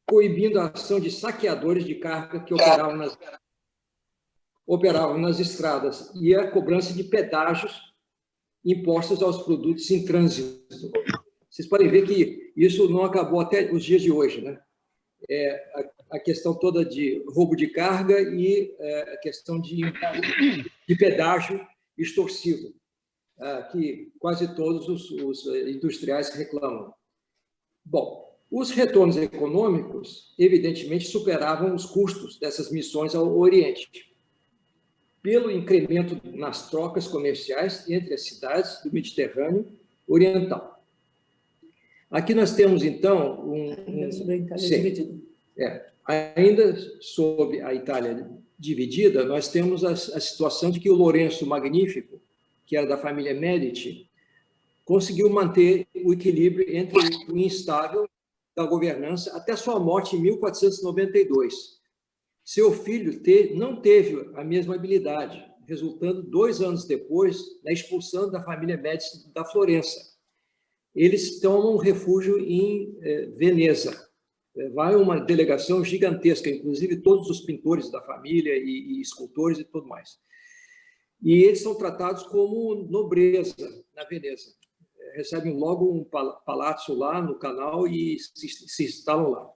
coibindo a ação de saqueadores de carga que operavam nas estradas e a cobrança de pedágios impostos aos produtos em trânsito. Vocês podem ver que isso não acabou até os dias de hoje, né? A questão toda de roubo de carga e a questão de pedágio extorsivo, que quase todos os industriais reclamam. Bom, os retornos econômicos, evidentemente, superavam os custos dessas missões ao Oriente, pelo incremento nas trocas comerciais entre as cidades do Mediterrâneo Oriental. Aqui nós temos, então, sobre a Itália dividida. Ainda sob a Itália dividida, nós temos a situação de que o Lourenço Magnífico, que era da família Medici, conseguiu manter o equilíbrio entre o instável da governança até sua morte em 1492. Seu filho não teve a mesma habilidade, resultando 2 anos depois na expulsão da família Médici da Florença. Eles tomam refúgio em Veneza. Vai uma delegação gigantesca, inclusive todos os pintores da família e escultores e tudo mais. E eles são tratados como nobreza na Veneza. Recebem logo um palácio lá no canal e se instalam lá.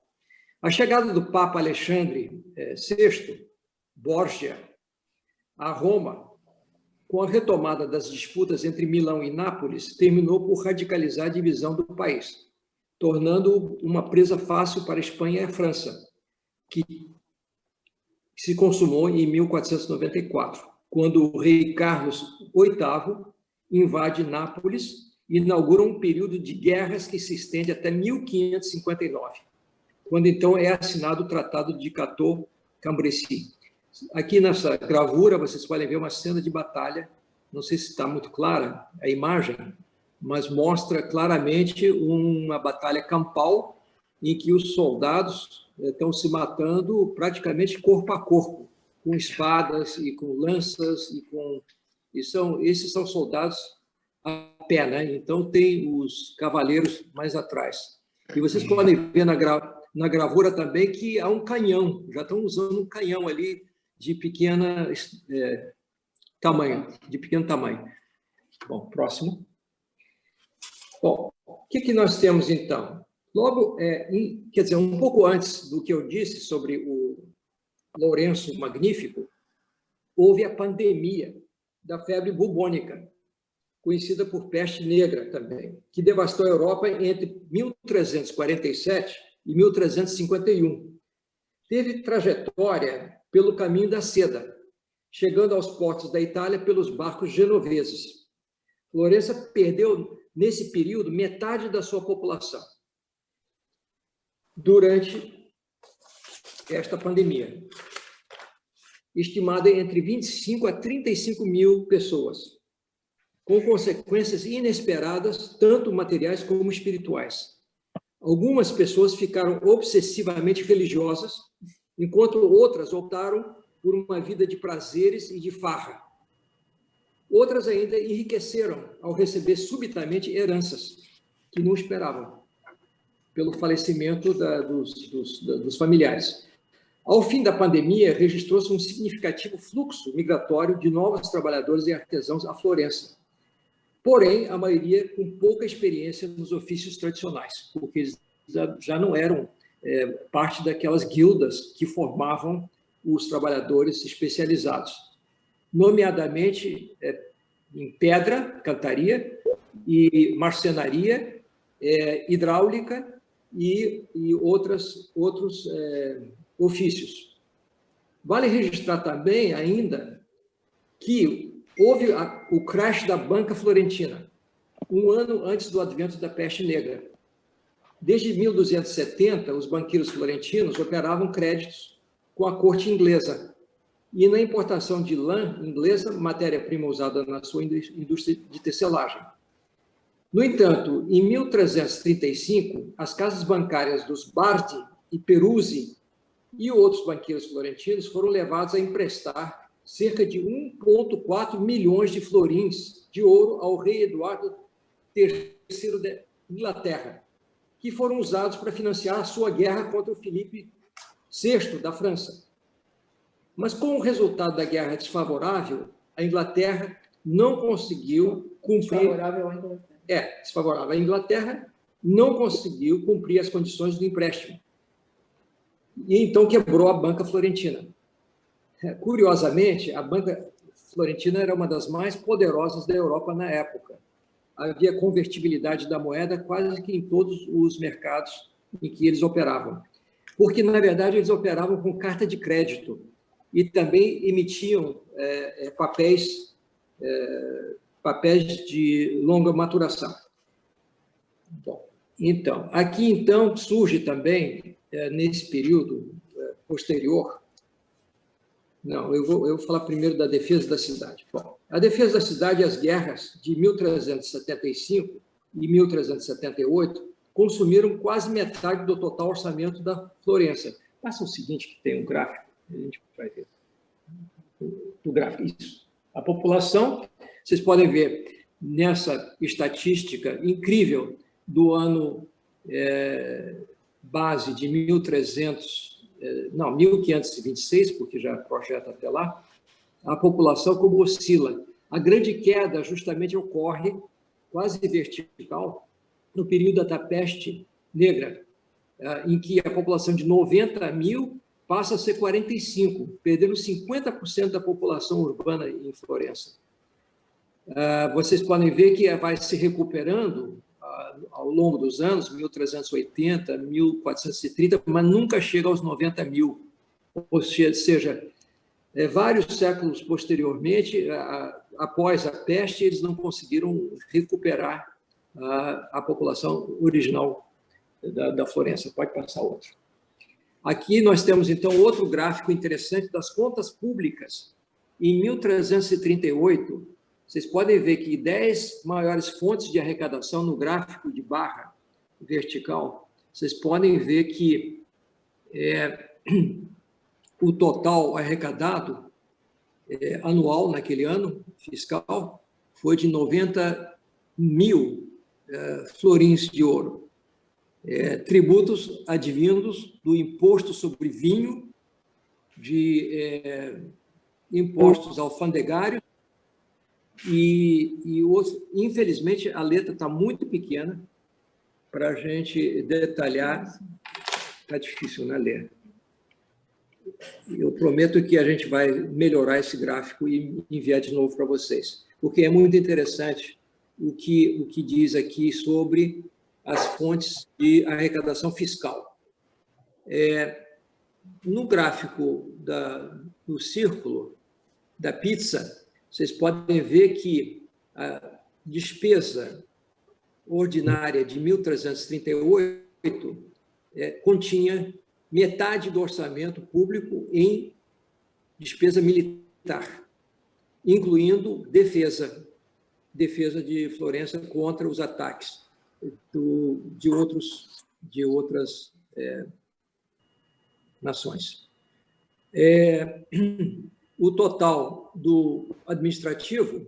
A chegada do Papa Alexandre VI, Borgia, a Roma, com a retomada das disputas entre Milão e Nápoles, terminou por radicalizar a divisão do país, tornando uma presa fácil para a Espanha e a França, que se consumou em 1494, quando o rei Carlos VIII invade Nápoles e inaugura um período de guerras que se estende até 1559, quando então é assinado o Tratado de Cateau-Cambrésis. Aqui nessa gravura vocês podem ver uma cena de batalha, não sei se está muito clara a imagem, mas mostra claramente uma batalha campal em que os soldados estão se matando praticamente corpo a corpo, com espadas e com lanças esses são soldados a pé, né? Então tem os cavaleiros mais atrás. E vocês podem ver na gravura também que há um canhão, já estão usando um canhão ali de pequeno tamanho. Bom, próximo. Bom, o que nós temos, então? Logo, quer dizer, um pouco antes do que eu disse sobre o Lourenço Magnífico, houve a pandemia da febre bubônica, conhecida por peste negra também, que devastou a Europa entre 1347 e 1351. Teve trajetória pelo caminho da seda, chegando aos portos da Itália pelos barcos genoveses. Florença perdeu, nesse período, metade da sua população durante esta pandemia, estimada entre 25 a 35 mil pessoas, com consequências inesperadas, tanto materiais como espirituais. Algumas pessoas ficaram obsessivamente religiosas, enquanto outras optaram por uma vida de prazeres e de farra. Outras ainda enriqueceram ao receber subitamente heranças que não esperavam, pelo falecimento dos familiares. Ao fim da pandemia, registrou-se um significativo fluxo migratório de novos trabalhadores e artesãos à Florença. Porém, a maioria com pouca experiência nos ofícios tradicionais, porque eles já não eram parte daquelas guildas que formavam os trabalhadores especializados, nomeadamente em pedra, cantaria, e marcenaria, hidráulica e outros ofícios. Vale registrar também ainda que houve o crash da banca florentina, um ano antes do advento da peste negra. Desde 1270, os banqueiros florentinos operavam créditos com a corte inglesa e na importação de lã inglesa, matéria-prima usada na sua indústria de tecelagem. No entanto, em 1335, as casas bancárias dos Bardi e Peruzzi e outros banqueiros florentinos foram levados a emprestar cerca de 1,4 milhões de florins de ouro ao rei Eduardo III da Inglaterra, que foram usados para financiar a sua guerra contra o Filipe VI da França. Mas, com o resultado da guerra desfavorável, a Inglaterra não conseguiu cumprir... Desfavorável à Inglaterra. Desfavorável. A Inglaterra não conseguiu cumprir as condições do empréstimo. E então quebrou a Banca Florentina. Curiosamente, a Banca Florentina era uma das mais poderosas da Europa na época. Havia convertibilidade da moeda quase que em todos os mercados em que eles operavam. Porque, na verdade, eles operavam com carta de crédito e também emitiam papéis de longa maturação. Bom, então, aqui então surge também, nesse período posterior... Não, eu vou falar primeiro da defesa da cidade. Bom, a defesa da cidade e as guerras de 1375 e 1378 consumiram quase metade do total orçamento da Florença. Passa o seguinte, que tem um gráfico, a gente vai ver. O gráfico, isso. A população, vocês podem ver nessa estatística incrível do ano base de 1526, porque já projeta até lá, a população como oscila. A grande queda justamente ocorre quase vertical no período da peste negra, em que a população de 90 mil passa a ser 45, perdendo 50% da população urbana em Florença. Vocês podem ver que vai se recuperando ao longo dos anos, 1380, 1430, mas nunca chega aos 90 mil. Ou seja, vários séculos posteriormente, após a peste, eles não conseguiram recuperar a população original da Florença. Pode passar outro. Aqui nós temos, então, outro gráfico interessante das contas públicas. Em 1338, vocês podem ver que 10 maiores fontes de arrecadação no gráfico de barra vertical, vocês podem ver que o total arrecadado anual naquele ano fiscal foi de 90 mil florins de ouro. Tributos advindos do imposto sobre vinho, de impostos alfandegários, e infelizmente, a letra está muito pequena para a gente detalhar. Está difícil, né, ler? Eu prometo que a gente vai melhorar esse gráfico e enviar de novo para vocês, porque é muito interessante o que diz aqui sobre as fontes de arrecadação fiscal. No gráfico do círculo da pizza, vocês podem ver que a despesa ordinária de 1338 continha metade do orçamento público em despesa militar, incluindo defesa de Florença contra os ataques de outras nações. O total do administrativo,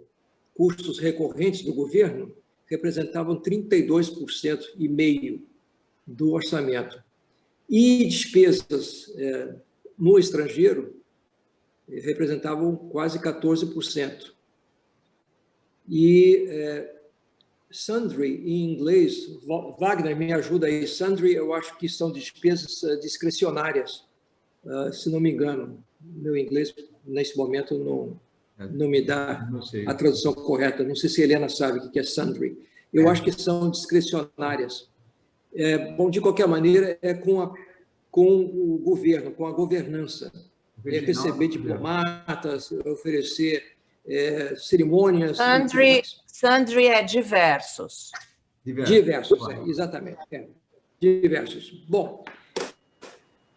custos recorrentes do governo, representavam 32,5% do orçamento. E despesas no estrangeiro representavam quase 14%. E sundry, em inglês, Wagner me ajuda aí, sundry eu acho que são despesas discricionárias, se não me engano. Meu inglês, nesse momento, não me dá a tradução correta. Não sei se a Helena sabe o que é sundry. Eu acho que são discricionárias. Bom, de qualquer maneira, com o governo, com a governança. Receber diplomatas, oferecer cerimônias... Sundry é diversos. Diversos, exatamente. Diversos. Bom,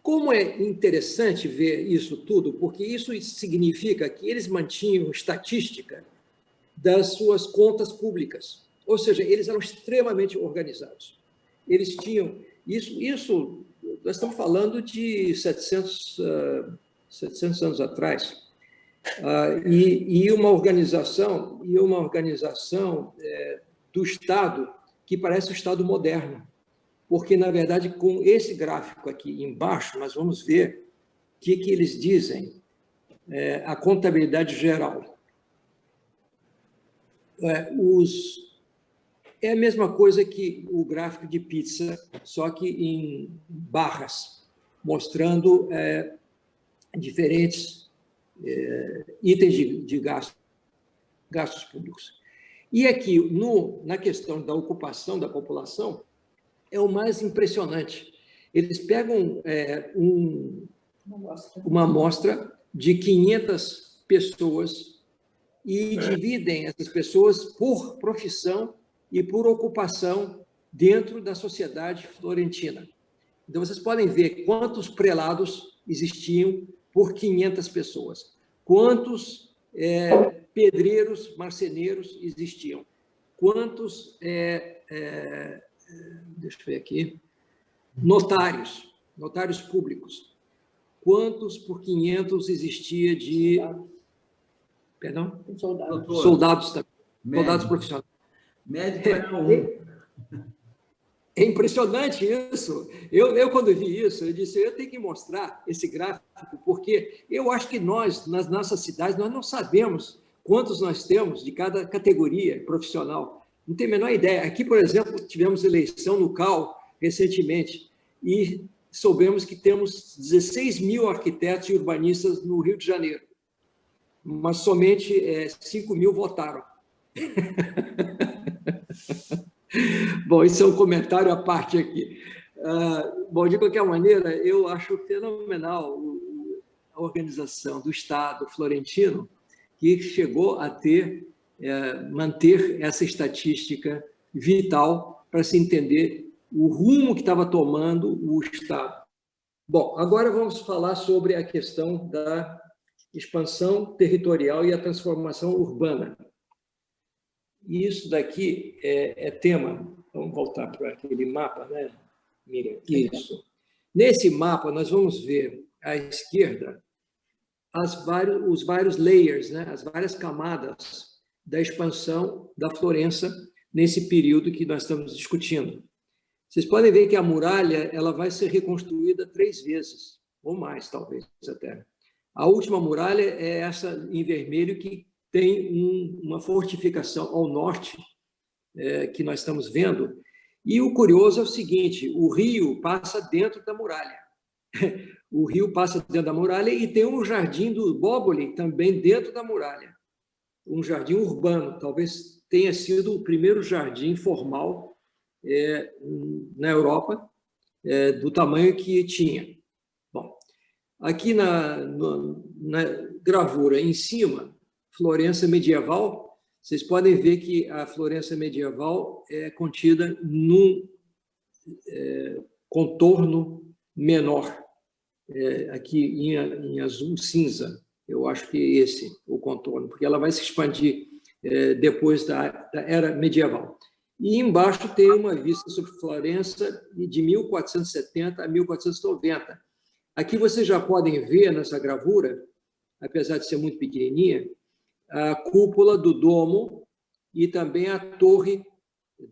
como é interessante ver isso tudo, porque isso significa que eles mantinham estatística das suas contas públicas. Ou seja, eles eram extremamente organizados. Eles tinham... Isso nós estamos falando de 700 anos atrás. E uma organização do Estado que parece o Estado moderno. porque, na verdade, com esse gráfico aqui embaixo, nós vamos ver o que eles dizem, a contabilidade geral. É a mesma coisa que o gráfico de pizza, só que em barras, mostrando diferentes itens de gastos públicos. E aqui, na questão da ocupação da população, é o mais impressionante. Eles pegam uma amostra de 500 pessoas e dividem essas pessoas por profissão e por ocupação dentro da sociedade florentina. Então, vocês podem ver quantos prelados existiam por 500 pessoas, quantos pedreiros, marceneiros existiam, quantos, deixa eu ver aqui, notários públicos, quantos por 500 existia de... Perdão? Soldados também. Soldados profissionais. Médico era um. É impressionante isso. Eu, quando vi isso, eu disse, eu tenho que mostrar esse gráfico, porque eu acho que nós, nas nossas cidades, nós não sabemos quantos nós temos de cada categoria profissional. Não tenho a menor ideia. Aqui, por exemplo, tivemos eleição no CAU recentemente e soubemos que temos 16 mil arquitetos e urbanistas no Rio de Janeiro, mas somente 5 mil votaram. Bom, isso é um comentário à parte aqui. Bom, de qualquer maneira, eu acho fenomenal a organização do Estado florentino, que chegou a manter essa estatística vital para se entender o rumo que estava tomando o Estado. Bom, agora vamos falar sobre a questão da expansão territorial e a transformação urbana. E isso daqui é tema. Vamos voltar para aquele mapa, né, Miriam? Isso. Nesse mapa, nós vamos ver à esquerda os vários layers, né, as várias camadas da expansão da Florença nesse período que nós estamos discutindo. Vocês podem ver que a muralha ela vai ser reconstruída 3 vezes, ou mais, talvez, até. A última muralha é essa em vermelho, que tem uma fortificação ao norte, que nós estamos vendo. E o curioso é o seguinte, o rio passa dentro da muralha. O rio passa dentro da muralha e tem um jardim do Bóboli também dentro da muralha. Um jardim urbano, talvez tenha sido o primeiro jardim formal na Europa, do tamanho que tinha. Bom, aqui na gravura em cima, Florença medieval, vocês podem ver que a Florença medieval é contida num contorno menor, aqui em azul cinza, eu acho que é esse o contorno, porque ela vai se expandir depois da era medieval. E embaixo tem uma vista sobre Florença de 1470 a 1490. Aqui vocês já podem ver nessa gravura, apesar de ser muito pequenininha, a cúpula do Domo e também a torre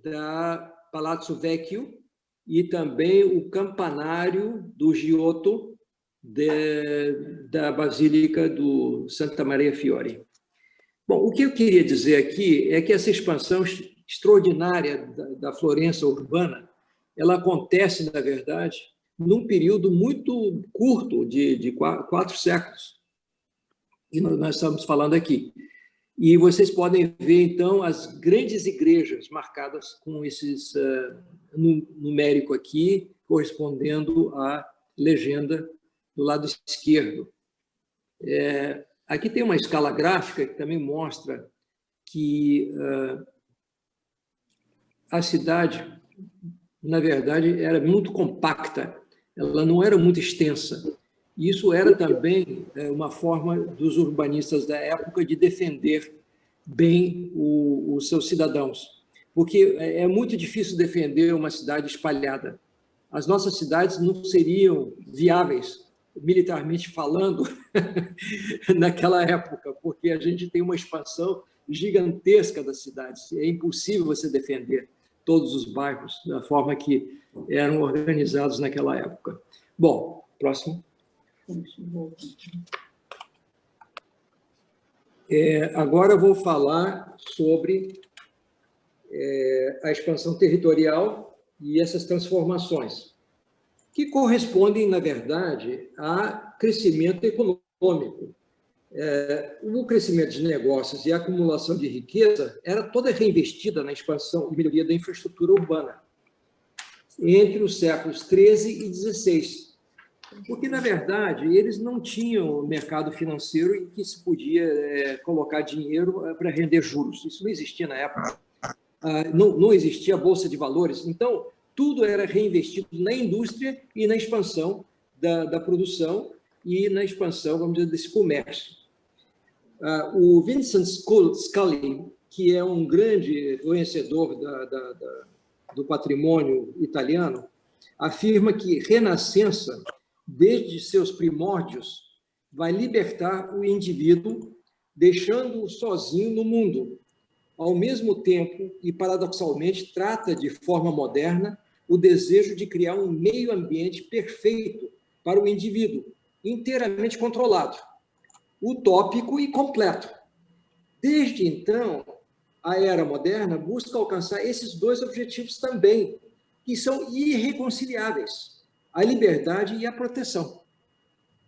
da Palazzo Vecchio e também o campanário do Giotto da Basílica do Santa Maria Fiore. Bom, o que eu queria dizer aqui é que essa expansão extraordinária da Florença urbana, ela acontece, na verdade, num período muito curto de 4 séculos. E nós estamos falando aqui. E vocês podem ver, então, as grandes igrejas marcadas com esses numérico aqui, correspondendo à legenda do lado esquerdo. Aqui tem uma escala gráfica que também mostra que a cidade, na verdade, era muito compacta, ela não era muito extensa. Isso era também uma forma dos urbanistas da época de defender bem os seus cidadãos, porque é muito difícil defender uma cidade espalhada. As nossas cidades não seriam viáveis, militarmente falando, naquela época, porque a gente tem uma expansão gigantesca das cidades. É impossível você defender todos os bairros, da forma que eram organizados naquela época. Bom, próximo. Agora eu vou falar sobre a expansão territorial e essas transformações, que correspondem, na verdade, a crescimento econômico. O crescimento de negócios e a acumulação de riqueza era toda reinvestida na expansão e melhoria da infraestrutura urbana entre os séculos XIII e XVI, porque, na verdade, eles não tinham mercado financeiro em que se podia colocar dinheiro para render juros. Isso não existia na época. Não existia a Bolsa de Valores. Então, tudo era reinvestido na indústria e na expansão da produção e na expansão, vamos dizer, desse comércio. O Vincent Scully, que é um grande conhecedor do patrimônio italiano, afirma que Renascença, desde seus primórdios, vai libertar o indivíduo, deixando-o sozinho no mundo. Ao mesmo tempo, e paradoxalmente, trata de forma moderna o desejo de criar um meio ambiente perfeito para o indivíduo, inteiramente controlado, utópico e completo. Desde então, a era moderna busca alcançar esses dois objetivos também, que são irreconciliáveis: a liberdade e a proteção.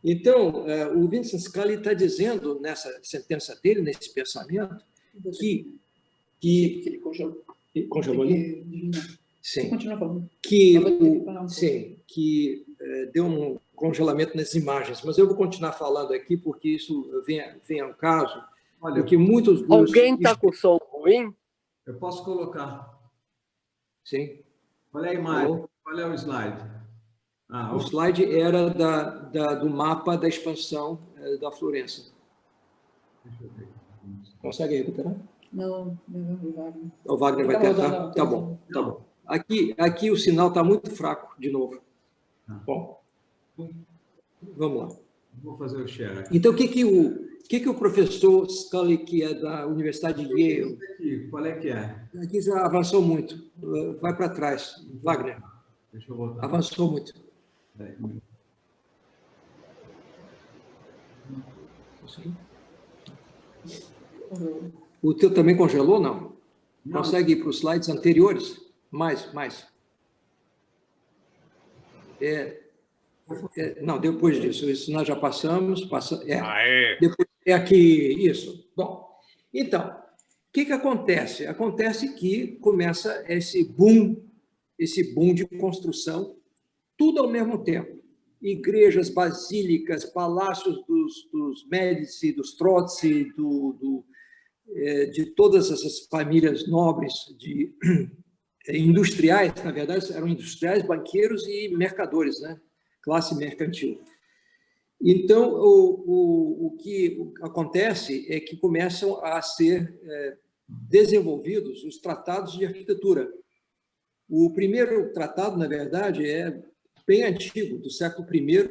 Então, o Vincent Scully está dizendo, nessa sentença dele, nesse pensamento, que ele congelou. Congelou ali? Sim. Continua falando. Que deu um congelamento nas imagens, mas eu vou continuar falando aqui porque isso vem ao caso. Olha, porque muitos alguém está com o som ruim? eu posso colocar. Sim. Qual é a imagem? Qual é o slide? O slide era do mapa da expansão da Florença. Deixa eu ver. Consegue recuperar? Não, o Wagner. O Wagner vai tentar? Tá bom, tá bom. Aqui o sinal está muito fraco, de novo. Bom, vamos lá. Vou fazer o share. Então, o que o professor Scully, que é da Universidade de Yale... Aqui, qual é que é? Aqui já avançou muito. Vai para trás. Wagner. Deixa eu voltar. Avançou muito. O teu também congelou, não? Consegue ir para os slides anteriores? Mais. Não, depois disso. Isso nós já passamos. Depois aqui, isso. Bom, então, o que acontece? Acontece que começa esse boom de construção, tudo ao mesmo tempo. Igrejas, basílicas, palácios dos Médici, dos Strozzi, de todas essas famílias nobres, industriais, na verdade, eram industriais, banqueiros e mercadores, né? Classe mercantil. Então, o que acontece é que começam a ser desenvolvidos os tratados de arquitetura. O primeiro tratado, na verdade, é bem antigo, do século I,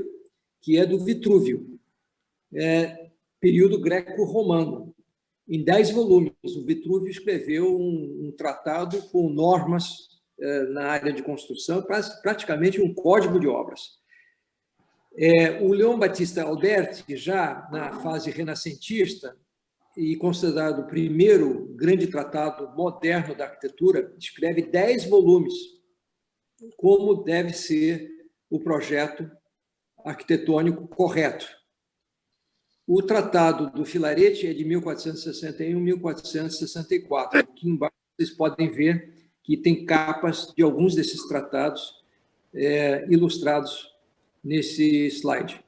que é do Vitrúvio, período greco-romano. Em 10 volumes, o Vitrúvio escreveu um tratado com normas na área de construção, praticamente um código de obras. O Leon Battista Alberti, já na fase renascentista, e considerado o primeiro grande tratado moderno da arquitetura, escreve 10 volumes, como deve ser o projeto arquitetônico correto. O Tratado do Filarete é de 1461 e 1464. Aqui embaixo vocês podem ver que tem capas de alguns desses tratados ilustrados nesse slide.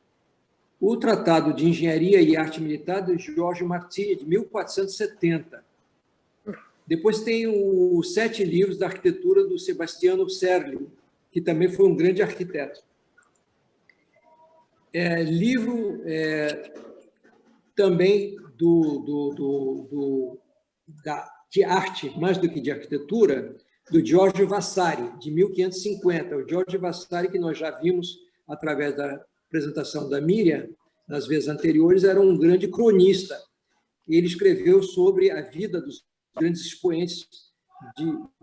O Tratado de Engenharia e Arte Militar de Giorgio Martini, de 1470. Depois tem os 7 livros da arquitetura do Sebastiano Serlio, que também foi um grande arquiteto. Livro também de arte, mais do que de arquitetura, do Giorgio Vasari, de 1550. O Giorgio Vasari, que nós já vimos através da apresentação da Miriam, nas vezes anteriores, era um grande cronista. Ele escreveu sobre a vida dos grandes expoentes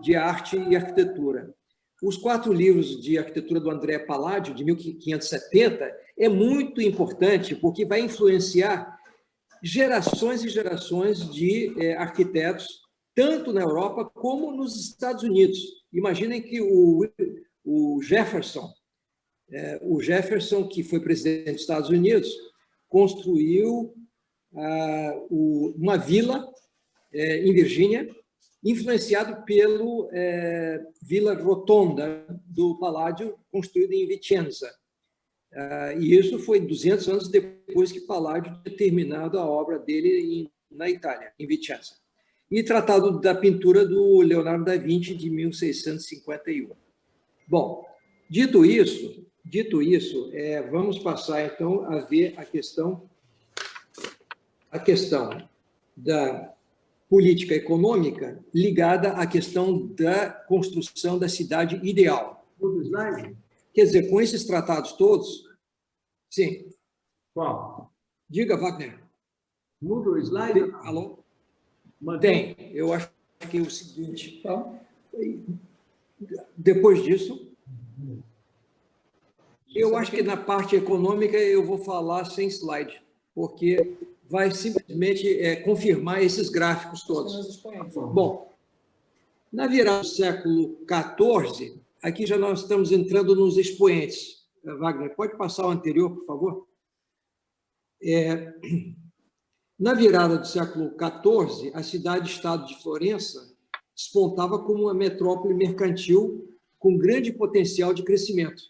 de arte e arquitetura. Os 4 livros de arquitetura do André Palladio, de 1570, é muito importante porque vai influenciar gerações e gerações de arquitetos, tanto na Europa como nos Estados Unidos. Imaginem que o Jefferson, que foi presidente dos Estados Unidos, construiu uma vila em Virgínia, influenciado pelo Villa Rotonda do Palladio, construído em Vicenza. E isso foi 200 anos depois que Palladio tinha terminado a obra dele na Itália, em Vicenza. E tratado da pintura do Leonardo da Vinci, de 1651. Bom, dito isso, vamos passar, então, a ver a questão da política econômica ligada à questão da construção da cidade ideal. Muda o slide? Quer dizer, com esses tratados todos... Sim. Qual? Diga, Wagner. Muda o slide? Alô? Mantém. Tem. Eu acho que é o seguinte. Depois disso, eu acho que na parte econômica eu vou falar sem slide, porque vai simplesmente confirmar esses gráficos todos. Bom, na virada do século XIV, aqui já nós estamos entrando nos expoentes. Wagner, pode passar o anterior, por favor? Na virada do século XIV, a cidade-estado de Florença despontava como uma metrópole mercantil com grande potencial de crescimento.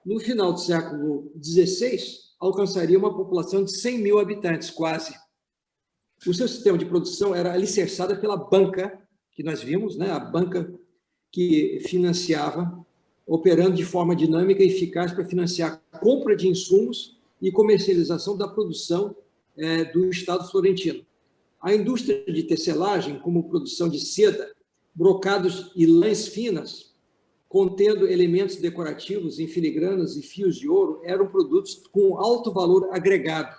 No final do século XVI, alcançaria uma população de 100 mil habitantes, quase. O seu sistema de produção era alicerçado pela banca, que nós vimos, né? A banca que financiava, operando de forma dinâmica e eficaz para financiar a compra de insumos e comercialização da produção do Estado florentino. A indústria de tecelagem, como produção de seda, brocados e lãs finas, contendo elementos decorativos em filigranas e fios de ouro, eram produtos com alto valor agregado,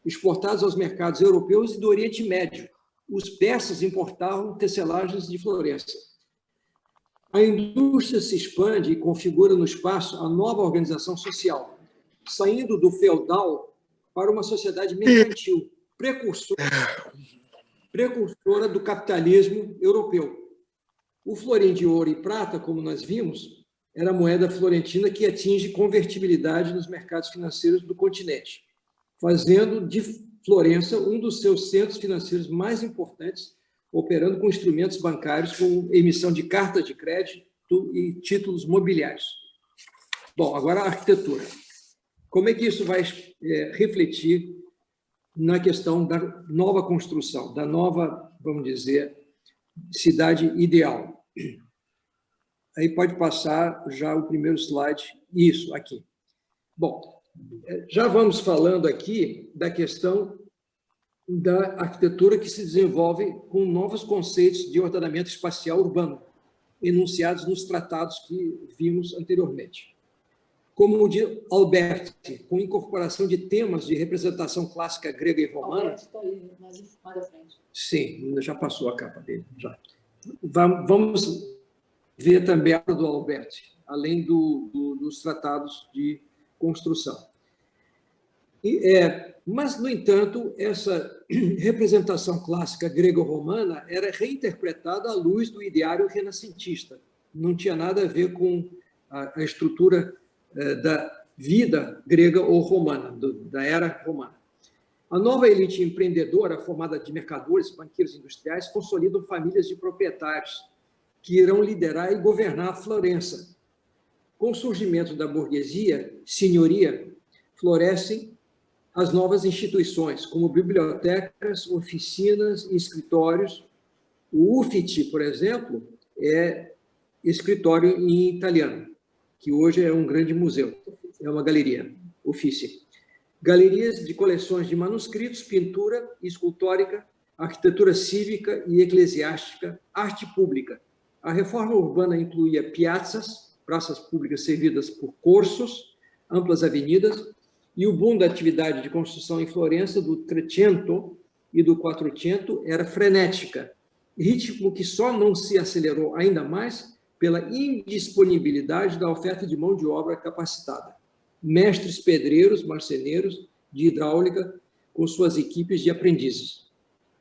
exportados aos mercados europeus e do Oriente Médio. Os persas importavam tecelagens de Florença. A indústria se expande e configura no espaço a nova organização social, saindo do feudal para uma sociedade mercantil, precursora do capitalismo europeu. O florim de ouro e prata, como nós vimos, era a moeda florentina que atinge convertibilidade nos mercados financeiros do continente, fazendo de Florença um dos seus centros financeiros mais importantes, operando com instrumentos bancários, como emissão de cartas de crédito e títulos mobiliários. Bom, agora a arquitetura. Como é que isso vai refletir na questão da nova construção, da nova, vamos dizer, cidade ideal? Aí pode passar já o primeiro slide. Isso, aqui. Bom, já vamos falando aqui da questão da arquitetura que se desenvolve com novos conceitos de ordenamento espacial urbano, enunciados nos tratados que vimos anteriormente. Como o de Alberti, com incorporação de temas de representação clássica grega e romana. Alberti está aí, mais à frente. Sim, já passou a capa dele. Já. Vamos ver também a do Alberti, além dos tratados de construção. Mas, no entanto, essa representação clássica grego-romana era reinterpretada à luz do ideário renascentista. Não tinha nada a ver com a estrutura da vida grega ou romana, da era romana. A nova elite empreendedora, formada de mercadores, banqueiros industriais, consolidam famílias de proprietários que irão liderar e governar Florença. Com o surgimento da burguesia, senhoria, florescem as novas instituições, como bibliotecas, oficinas e escritórios. O Uffizi, por exemplo, é escritório em italiano, que hoje é um grande museu, é uma galeria, Uffizi. Galerias de coleções de manuscritos, pintura escultórica, arquitetura cívica e eclesiástica, arte pública. A reforma urbana incluía piazzas, praças públicas servidas por corsos, amplas avenidas, e o boom da atividade de construção em Florença do Trecento e do Quattrocento era frenética, ritmo que só não se acelerou ainda mais pela indisponibilidade da oferta de mão de obra capacitada. Mestres pedreiros, marceneiros de hidráulica, com suas equipes de aprendizes.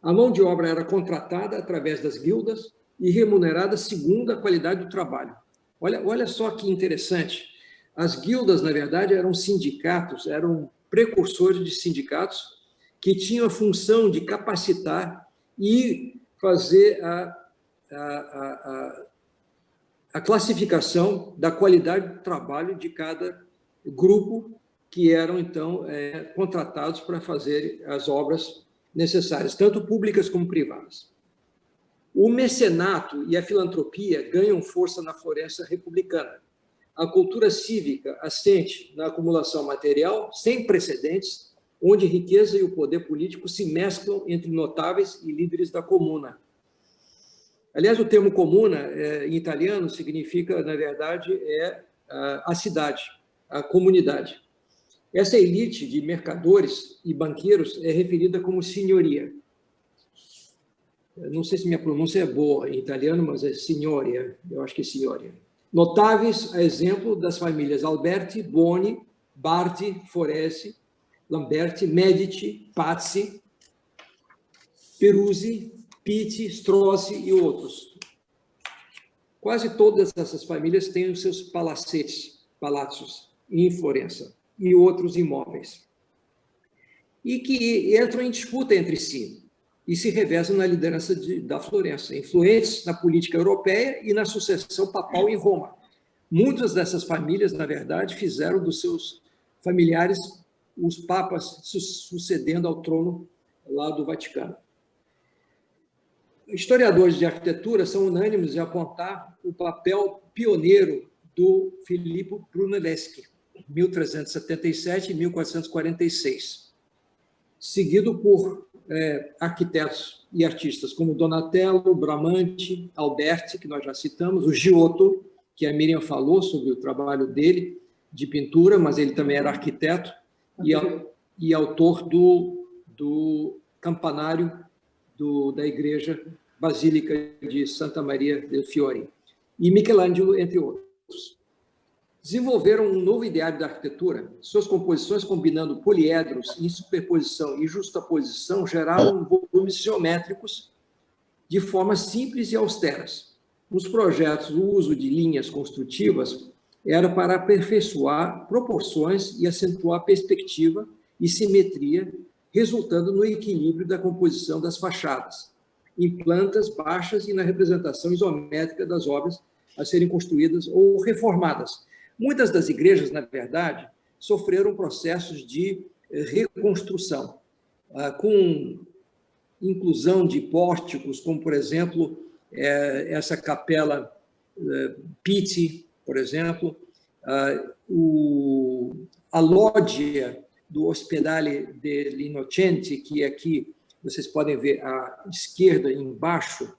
A mão de obra era contratada através das guildas e remunerada segundo a qualidade do trabalho. Olha só que interessante. As guildas, na verdade, eram sindicatos, eram precursores de sindicatos que tinham a função de capacitar e fazer a classificação da qualidade do trabalho de cada grupo que eram, então, contratados para fazer as obras necessárias, tanto públicas como privadas. O mecenato e a filantropia ganham força na Florença republicana. A cultura cívica assente na acumulação material sem precedentes, onde a riqueza e o poder político se mesclam entre notáveis e líderes da comuna. Aliás, o termo comuna, em italiano, significa, na verdade, a cidade, a comunidade. Essa elite de mercadores e banqueiros é referida como signoria. Não sei se minha pronúncia é boa em italiano, mas é signoria, eu acho que é signoria. Notáveis, a exemplo das famílias Alberti, Boni, Bardi, Foresi, Lamberti, Medici, Pazzi, Peruzzi, Pitti, Strozzi e outros. Quase todas essas famílias têm os seus palácios em Florença e outros imóveis, e que entram em disputa entre si e se revezam na liderança da Florença, influentes na política europeia e na sucessão papal em Roma. Muitas dessas famílias, na verdade, fizeram dos seus familiares os papas sucedendo ao trono lá do Vaticano. Historiadores de arquitetura são unânimes em apontar o papel pioneiro do Filippo Brunelleschi, 1377 e 1446, seguido por arquitetos e artistas como Donatello, Bramante, Alberti, que nós já citamos, o Giotto, que a Miriam falou sobre o trabalho dele de pintura, mas ele também era arquiteto e autor do campanário da igreja Basílica de Santa Maria del Fiore, e Michelangelo, entre outros. Desenvolveram um novo ideário da arquitetura. Suas composições, combinando poliedros em superposição e justaposição, geraram volumes geométricos de formas simples e austeras. Nos projetos, o uso de linhas construtivas era para aperfeiçoar proporções e acentuar perspectiva e simetria, resultando no equilíbrio da composição das fachadas, em plantas baixas e na representação isométrica das obras a serem construídas ou reformadas. Muitas das igrejas, na verdade, sofreram processos de reconstrução, com inclusão de pórticos, como, por exemplo, essa capela Pitti, por exemplo, a lógia do Ospedale dell'Innocenti, que aqui vocês podem ver à esquerda, embaixo,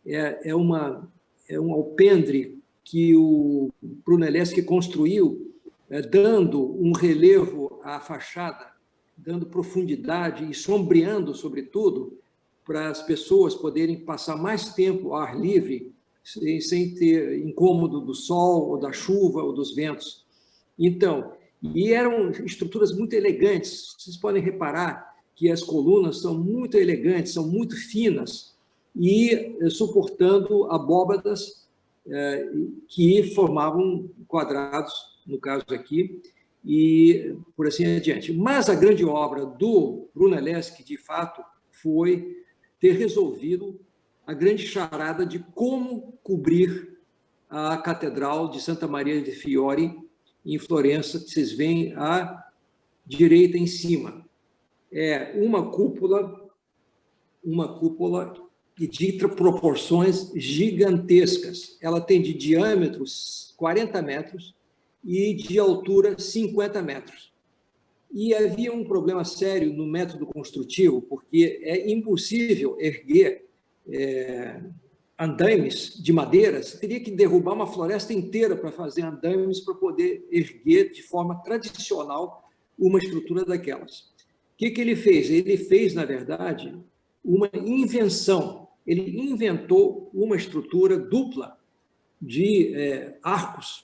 é um alpendre que o Brunelleschi construiu, dando um relevo à fachada, dando profundidade e sombreando, sobretudo, para as pessoas poderem passar mais tempo ao ar livre, sem ter incômodo do sol, ou da chuva, ou dos ventos. Então, e eram estruturas muito elegantes. Vocês podem reparar que as colunas são muito elegantes, são muito finas, e suportando abóbadas que formavam quadrados, no caso aqui, e por assim adiante. Mas a grande obra do Brunelleschi, de fato, foi ter resolvido a grande charada de como cobrir a Catedral de Santa Maria de Fiore, em Florença, que vocês veem à direita em cima. É uma cúpula de proporções gigantescas. Ela tem de diâmetro 40 metros e de altura 50 metros. E havia um problema sério no método construtivo, porque é impossível erguer andaimes de madeira. Você teria que derrubar uma floresta inteira para fazer andaimes para poder erguer de forma tradicional uma estrutura daquelas. O que ele fez? Ele fez, na verdade, uma invenção. ele inventou uma estrutura dupla de arcos,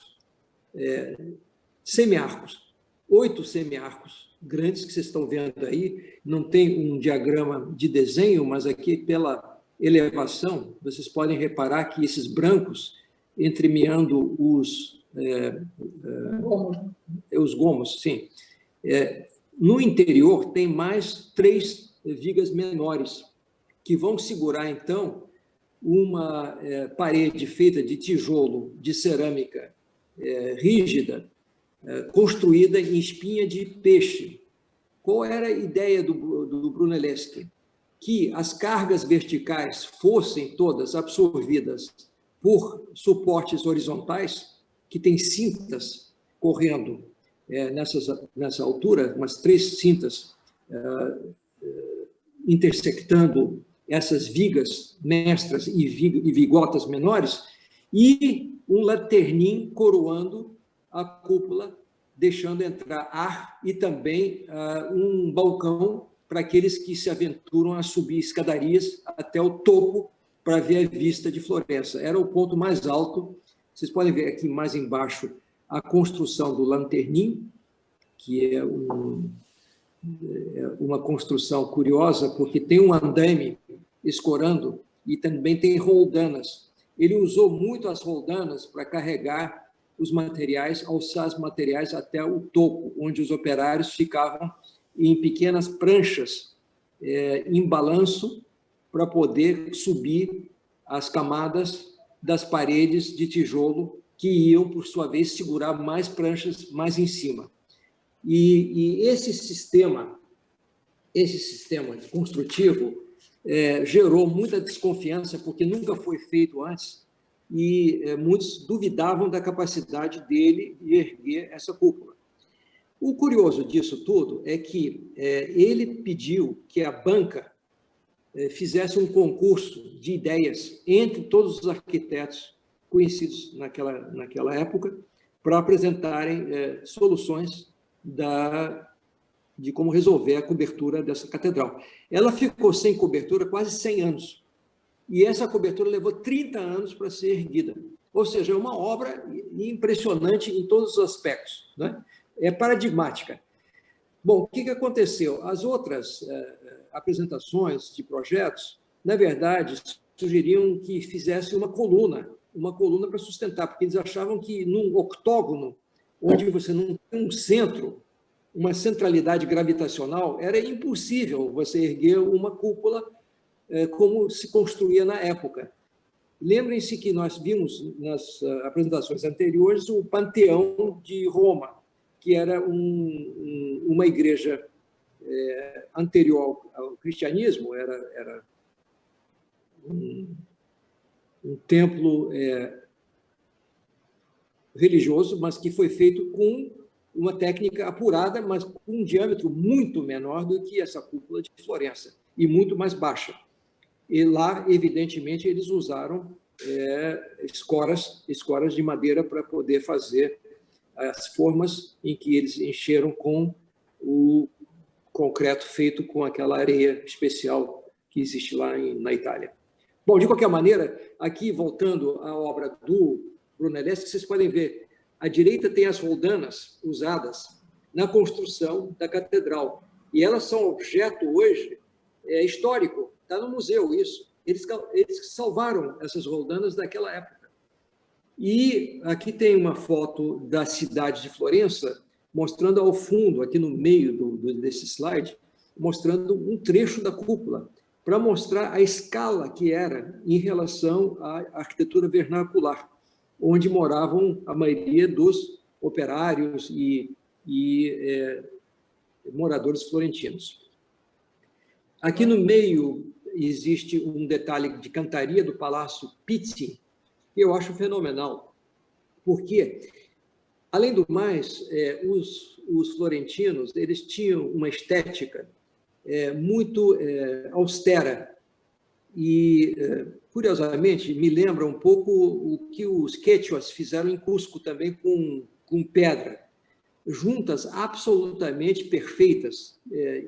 semiarcos, 8 semiarcos grandes que vocês estão vendo aí. Não tem um diagrama de desenho, mas aqui pela elevação, vocês podem reparar que esses brancos, entremeando os gomos, sim. No interior tem mais 3 vigas menores, que vão segurar, então, uma parede feita de tijolo de cerâmica rígida, construída em espinha de peixe. Qual era a ideia do Brunelleschi? Que as cargas verticais fossem todas absorvidas por suportes horizontais, que tem cintas correndo nessa altura, umas 3 cintas intersectando essas vigas mestras e vigotas menores, e um lanternim coroando a cúpula, deixando entrar ar, e também um balcão para aqueles que se aventuram a subir escadarias até o topo para ver a vista de Florença. Era o ponto mais alto. Vocês podem ver aqui mais embaixo a construção do lanternim, que é uma construção curiosa, porque tem um andaime escorando e também tem roldanas. Ele usou muito as roldanas para carregar os materiais, alçar os materiais até o topo, onde os operários ficavam em pequenas pranchas em balanço para poder subir as camadas das paredes de tijolo, que iam, por sua vez, segurar mais pranchas mais em cima. E esse sistema construtivo gerou muita desconfiança, porque nunca foi feito antes, e muitos duvidavam da capacidade dele de erguer essa cúpula. O curioso disso tudo é que ele pediu que a banca fizesse um concurso de ideias entre todos os arquitetos conhecidos naquela época, para apresentarem soluções de como resolver a cobertura dessa catedral. Ela ficou sem cobertura quase 100 anos, e essa cobertura levou 30 anos para ser erguida. Ou seja, é uma obra impressionante em todos os aspectos, né? É paradigmática. Bom, o que aconteceu? As outras apresentações de projetos, na verdade, sugeriam que fizesse uma coluna para sustentar, porque eles achavam que num octógono, onde você não tem um centro, uma centralidade gravitacional, era impossível você erguer uma cúpula como se construía na época. Lembrem-se que nós vimos nas apresentações anteriores o Panteão de Roma, que era uma igreja anterior ao cristianismo, era um templo religioso, mas que foi feito com uma técnica apurada, mas com um diâmetro muito menor do que essa cúpula de Florença, e muito mais baixa. E lá, evidentemente, eles usaram escoras de madeira para poder fazer as formas em que eles encheram com o concreto feito com aquela areia especial que existe lá na Itália. Bom, de qualquer maneira, aqui, voltando à obra do Brunelleschi, vocês podem ver, à direita tem as roldanas usadas na construção da catedral, e elas são objeto hoje histórico, está no museu isso. Eles salvaram essas roldanas daquela época. E aqui tem uma foto da cidade de Florença, mostrando ao fundo, aqui no meio desse slide, mostrando um trecho da cúpula, para mostrar a escala que era em relação à arquitetura vernacular, onde moravam a maioria dos operários e moradores florentinos. Aqui no meio existe um detalhe de cantaria do Palácio Pizzi, que eu acho fenomenal, porque, além do mais, os florentinos eles tinham uma estética muito austera e, curiosamente, me lembra um pouco o que os quechuas fizeram em Cusco também com pedra, juntas absolutamente perfeitas,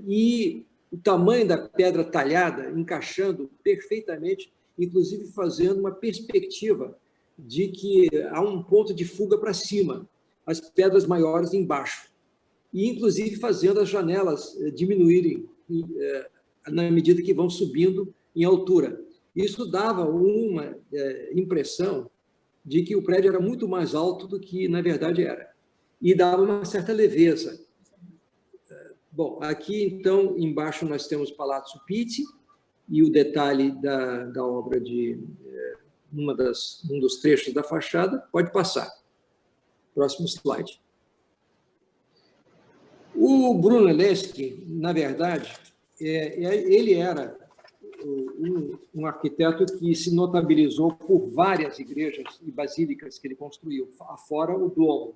e o tamanho da pedra talhada encaixando perfeitamente inclusive fazendo uma perspectiva de que há um ponto de fuga para cima, as pedras maiores embaixo, e inclusive fazendo as janelas diminuírem na medida que vão subindo em altura. Isso dava uma impressão de que o prédio era muito mais alto do que, na verdade, era. E dava uma certa leveza. Bom, aqui, então, embaixo nós temos o Palazzo Pitti e o detalhe da obra de um dos trechos da fachada. Pode passar. Próximo slide. O Brunelleschi, na verdade, ele era um arquiteto que se notabilizou por várias igrejas e basílicas que ele construiu, afora o Duomo.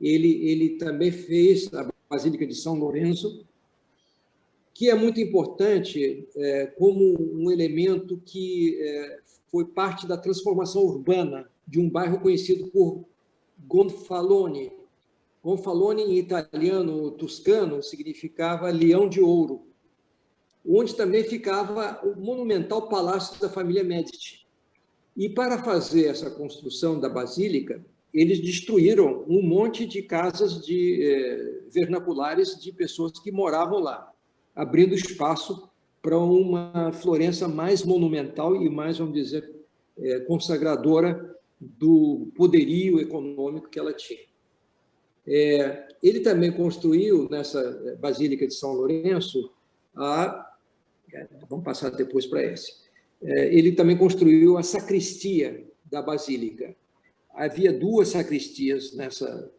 Ele também fez a Basílica de São Lourenço, que é muito importante como um elemento que foi parte da transformação urbana de um bairro conhecido por Gonfalone. Gonfalone, em italiano toscano, significava leão de ouro, onde também ficava o monumental palácio da família Médici. E para fazer essa construção da basílica, eles destruíram um monte de casas vernaculares de pessoas que moravam lá, abrindo espaço para uma Florença mais monumental e mais, vamos dizer, consagradora do poderio econômico que ela tinha. Ele também construiu, nessa Basílica de São Lourenço, vamos passar depois para esse. Ele também construiu a sacristia da Basílica. Havia duas sacristias nessa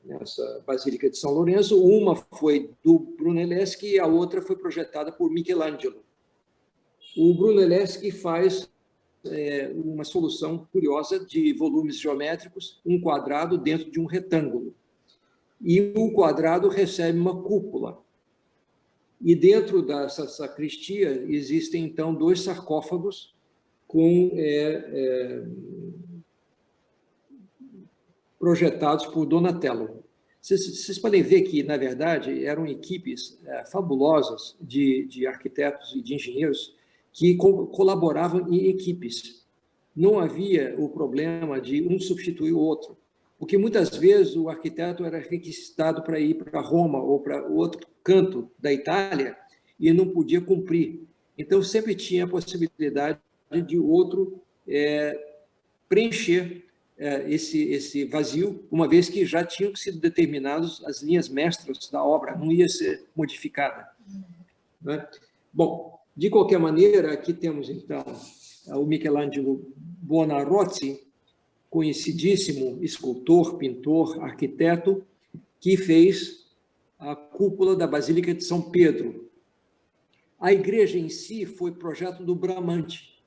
Basílica de São Lourenço, uma foi do Brunelleschi e a outra foi projetada por Michelangelo. O Brunelleschi faz uma solução curiosa de volumes geométricos, um quadrado dentro de um retângulo. E o quadrado recebe uma cúpula. E dentro dessa sacristia existem, então, 2 sarcófagos com projetados por Donatello. Vocês podem ver que, na verdade, eram equipes fabulosas de arquitetos e de engenheiros que colaboravam em equipes. Não havia o problema de um substituir o outro, porque muitas vezes o arquiteto era requisitado para ir para Roma ou para outro canto da Itália e não podia cumprir. Então, sempre tinha a possibilidade de outro preencher esse vazio, uma vez que já tinham sido determinadas as linhas mestras da obra, não ia ser modificada. Né? Bom, de qualquer maneira, aqui temos, então, o Michelangelo Buonarroti, conhecidíssimo escultor, pintor, arquiteto, que fez a cúpula da Basílica de São Pedro. A igreja em si foi projeto do Bramante.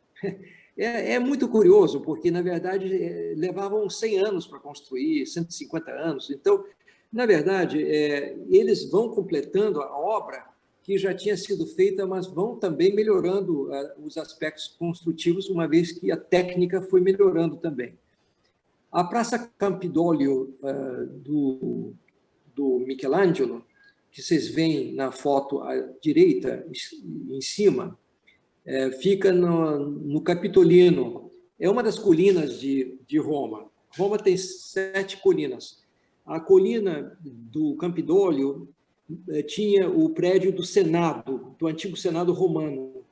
É muito curioso, porque, na verdade, levavam 100 anos para construir, 150 anos. Então, na verdade, eles vão completando a obra que já tinha sido feita, mas vão também melhorando os aspectos construtivos, uma vez que a técnica foi melhorando também. A Praça Campidoglio do Michelangelo, que vocês veem na foto à direita, em cima, fica no Capitolino. É uma das colinas de Roma. Roma tem 7 colinas. A colina do Campidoglio tinha o prédio do Senado, do antigo Senado romano.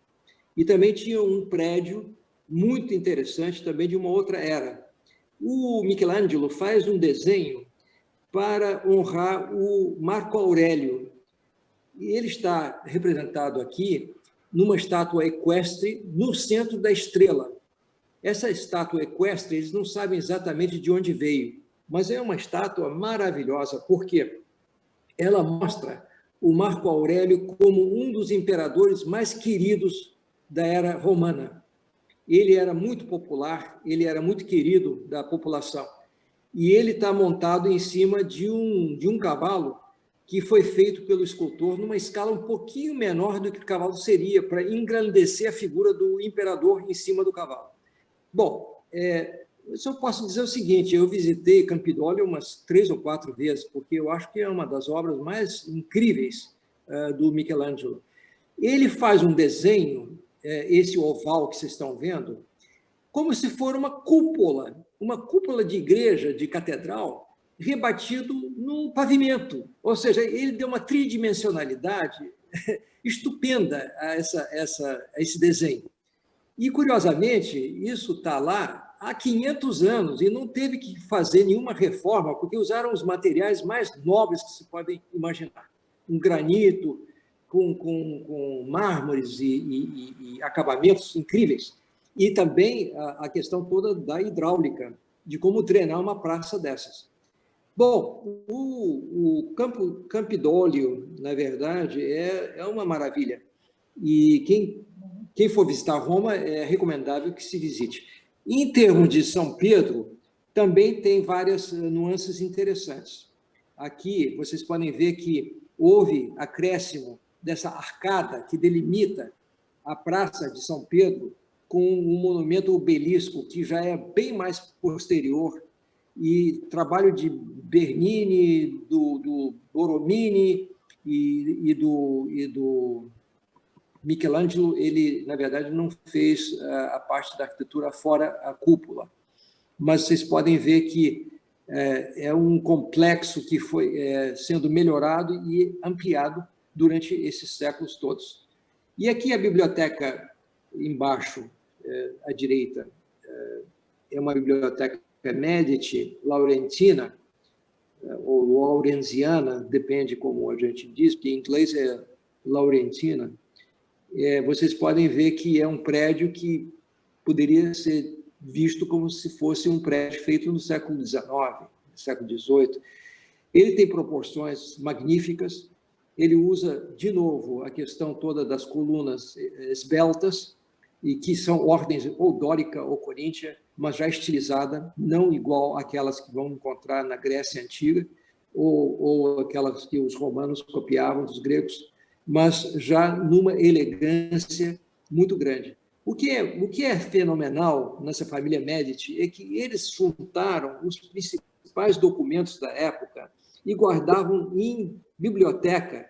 E também tinha um prédio muito interessante, também de uma outra era. O Michelangelo faz um desenho para honrar o Marco Aurélio. E ele está representado aqui numa estátua equestre no centro da estrela. Essa estátua equestre, eles não sabem exatamente de onde veio, mas é uma estátua maravilhosa, porque ela mostra o Marco Aurélio como um dos imperadores mais queridos da era romana. Ele era muito popular, ele era muito querido da população. E ele está montado em cima de um cavalo que foi feito pelo escultor numa escala um pouquinho menor do que o cavalo seria, para engrandecer a figura do imperador em cima do cavalo. Bom, eu só posso dizer o seguinte, eu visitei Campidoglio umas 3 ou 4 vezes, porque eu acho que é uma das obras mais incríveis do Michelangelo. Ele faz um desenho, esse oval que vocês estão vendo, como se for uma cúpula de igreja, de catedral, rebatido no pavimento. Ou seja, ele deu uma tridimensionalidade estupenda a esse desenho. E, curiosamente, isso está lá há 500 anos e não teve que fazer nenhuma reforma, porque usaram os materiais mais nobres que se podem imaginar. Um granito, com mármores e acabamentos incríveis. E também a questão toda da hidráulica, de como drenar uma praça dessas. Bom, o Campidoglio, na verdade, é uma maravilha. E quem for visitar Roma, é recomendável que se visite. Em termos de São Pedro, também tem várias nuances interessantes. Aqui, vocês podem ver que houve acréscimo dessa arcada que delimita a Praça de São Pedro com um monumento obelisco que já é bem mais posterior, e trabalho de Bernini, do Borromini e do Michelangelo, ele, na verdade, não fez a parte da arquitetura fora a cúpula. Mas vocês podem ver que é um complexo que foi sendo melhorado e ampliado durante esses séculos todos. E aqui a biblioteca, embaixo, à direita, é uma biblioteca Medici, laurentina, ou laurenziana, depende como a gente diz, porque em inglês é laurentina. Vocês podem ver que é um prédio que poderia ser visto como se fosse um prédio feito no século XIX, no século XVIII. Ele tem proporções magníficas, ele usa, de novo, a questão toda das colunas esbeltas, e que são ordens ou dórica ou coríntia, mas já estilizada, não igual àquelas que vão encontrar na Grécia Antiga, ou aquelas que os romanos copiavam dos gregos, mas já numa elegância muito grande. O que é fenomenal nessa família Medici é que eles juntaram os principais documentos da época e guardavam em biblioteca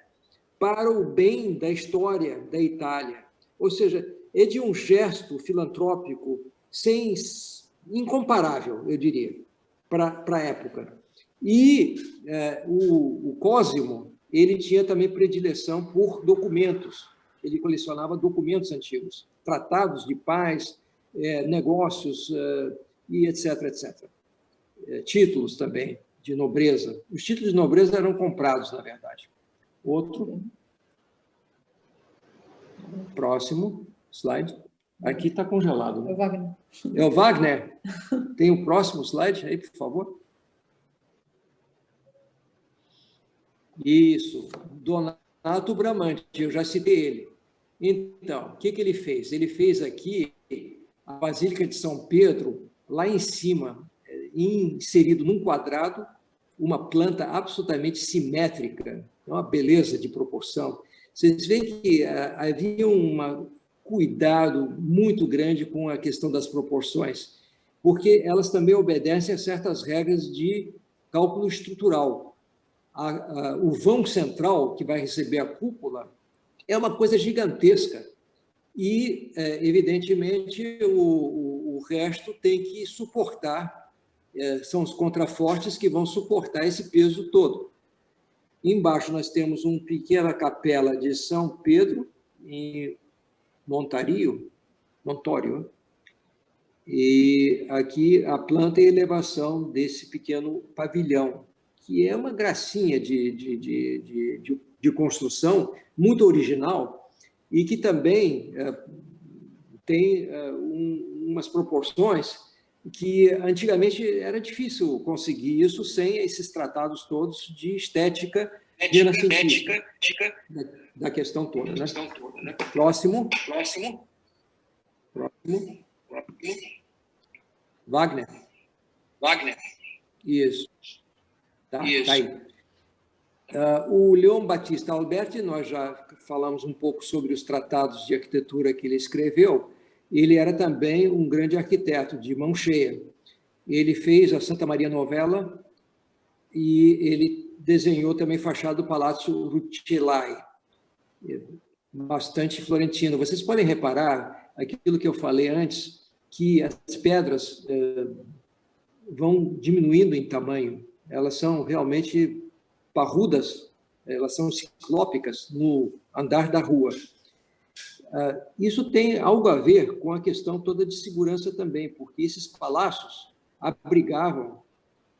para o bem da história da Itália. Ou seja, é de um gesto filantrópico incomparável, eu diria, para a época. E o Cosimo, ele tinha também predileção por documentos. Ele colecionava documentos antigos, tratados de paz, negócios, e etc, etc. Títulos também de nobreza. Os títulos de nobreza eram comprados, na verdade. Outro. Próximo slide. Aqui está congelado. Né? É o Wagner. É o Wagner? Tem o próximo slide aí, por favor. Isso. Donato Bramante, eu já citei ele. Então, o que ele fez? Ele fez aqui a Basílica de São Pedro, lá em cima, inserido num quadrado, uma planta absolutamente simétrica, uma beleza de proporção. Vocês veem que havia um cuidado muito grande com a questão das proporções, porque elas também obedecem a certas regras de cálculo estrutural. O vão central, que vai receber a cúpula, é uma coisa gigantesca e, evidentemente, o resto tem que suportar, são os contrafortes que vão suportar esse peso todo. Embaixo nós temos uma pequena capela de São Pedro, em Montório, e aqui a planta e elevação desse pequeno pavilhão, que é uma gracinha de construção, muito original, e que também tem umas proporções que antigamente era difícil conseguir isso sem esses tratados todos de estética renascentista da questão toda. Né? Próximo. Wagner. Isso. Tá aí. O Leon Battista Alberti, nós já falamos um pouco sobre os tratados de arquitetura que ele escreveu. Ele era também um grande arquiteto de mão cheia. Ele fez a Santa Maria Novella e ele desenhou também fachada do Palácio Rucellai, bastante florentino. Vocês podem reparar aquilo que eu falei antes, que as pedras vão diminuindo em tamanho. Elas são realmente parrudas, elas são ciclópicas no andar da rua. Isso tem algo a ver com a questão toda de segurança também, porque esses palácios abrigavam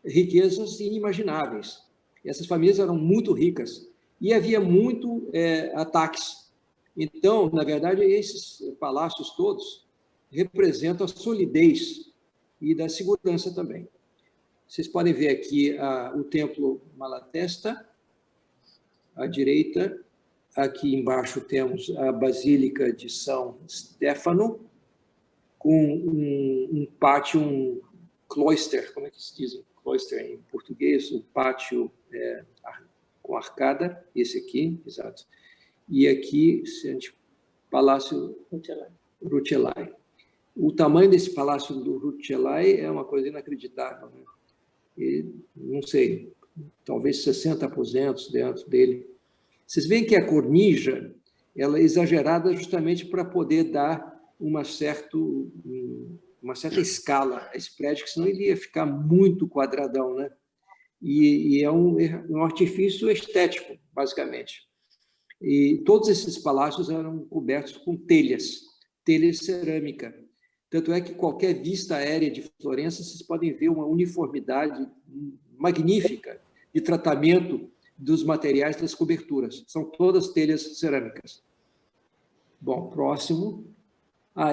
riquezas inimagináveis. Essas famílias eram muito ricas e havia muito ataques. Então, na verdade, esses palácios todos representam a solidez e da segurança também. Vocês podem ver aqui o templo Malatesta, à direita. Aqui embaixo temos a Basílica de São Stefano, com um pátio, um cloister, como é que se diz? Cloister em português, um pátio com arcada, esse aqui, exato. E aqui, Palácio Rucellai. O tamanho desse Palácio do Rucellai é uma coisa inacreditável, né? E, não sei, talvez 60 aposentos dentro dele. Vocês veem que a cornija ela é exagerada justamente para poder dar uma certa escala a esse prédio, que senão ele ia ficar muito quadradão, né? E é um artifício estético, basicamente. E todos esses palácios eram cobertos com telhas cerâmica. Tanto é que qualquer vista aérea de Florença, vocês podem ver uma uniformidade magnífica de tratamento dos materiais das coberturas. São todas telhas cerâmicas. Bom, próximo.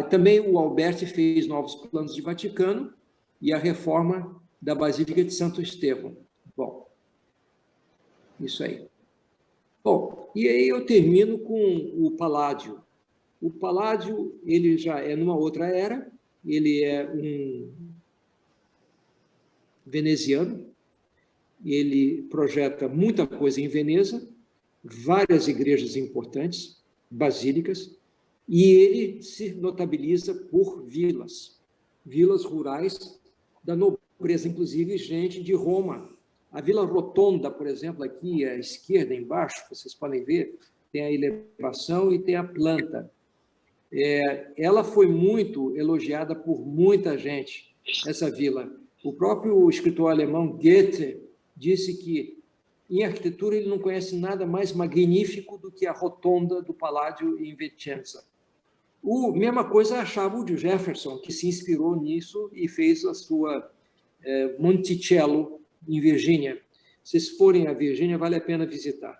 Também o Alberti fez novos planos de Vaticano e a reforma da Basílica de Santo Estevão. Bom, isso aí. Bom, e aí eu termino com o Paládio. O Paládio, ele já é numa outra era, ele é um veneziano, ele projeta muita coisa em Veneza, várias igrejas importantes, basílicas, e ele se notabiliza por vilas rurais da nobreza, inclusive gente de Roma. A Vila Rotonda, por exemplo, aqui à esquerda, embaixo, vocês podem ver, tem a elevação e tem a planta. Ela foi muito elogiada por muita gente, essa vila. O próprio escritor alemão Goethe disse que, em arquitetura, ele não conhece nada mais magnífico do que a rotonda do Paládio em Vicenza. Mesma coisa achava o de Jefferson, que se inspirou nisso e fez a sua Monticello, em Virgínia. Se vocês forem a Virgínia, vale a pena visitar.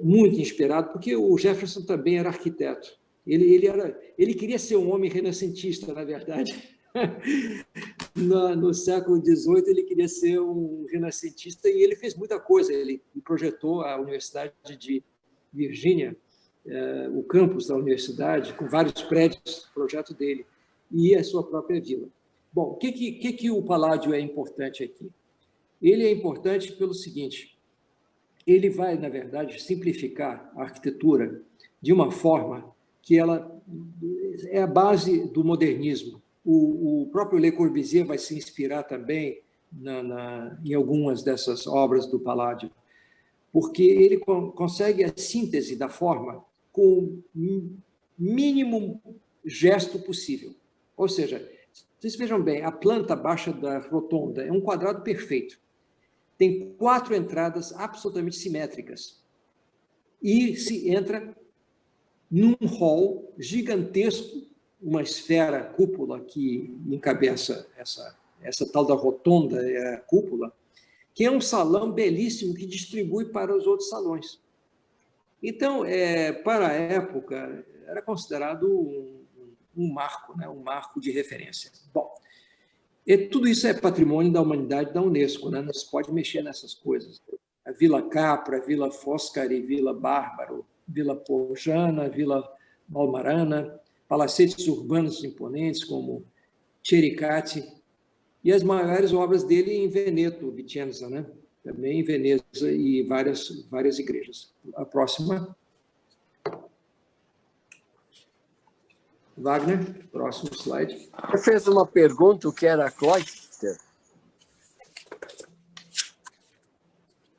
Muito inspirado, porque o Jefferson também era arquiteto. Ele queria ser um homem renascentista, na verdade. No século XVIII, ele queria ser um renascentista e ele fez muita coisa. Ele projetou a Universidade de Virgínia, o campus da universidade, com vários prédios, projeto dele, e a sua própria vila. Bom, o que o Paládio é importante aqui? Ele é importante pelo seguinte: ele vai, na verdade, simplificar a arquitetura de uma forma que ela é a base do modernismo. O próprio Le Corbusier vai se inspirar também em algumas dessas obras do Paládio, porque ele consegue a síntese da forma com o mínimo gesto possível. Ou seja, vocês vejam bem, a planta baixa da rotonda é um quadrado perfeito. Tem 4 entradas absolutamente simétricas. E se entra num hall gigantesco, uma esfera cúpula que encabeça essa tal da rotonda, a cúpula, que é um salão belíssimo que distribui para os outros salões. Então, para a época, era considerado um marco, né? Um marco de referência. Bom, tudo isso é patrimônio da humanidade da Unesco, né? Não se pode mexer nessas coisas. A Vila Capra, a Vila Foscari, Vila Bárbaro, Vila Pojana, Vila Malmarana, palacetes urbanos imponentes como Cericati, e as maiores obras dele em Veneto, Vicenza, né? Também em Veneza, e várias igrejas. A próxima. Wagner, próximo slide. Você fez uma pergunta, o que era cloister?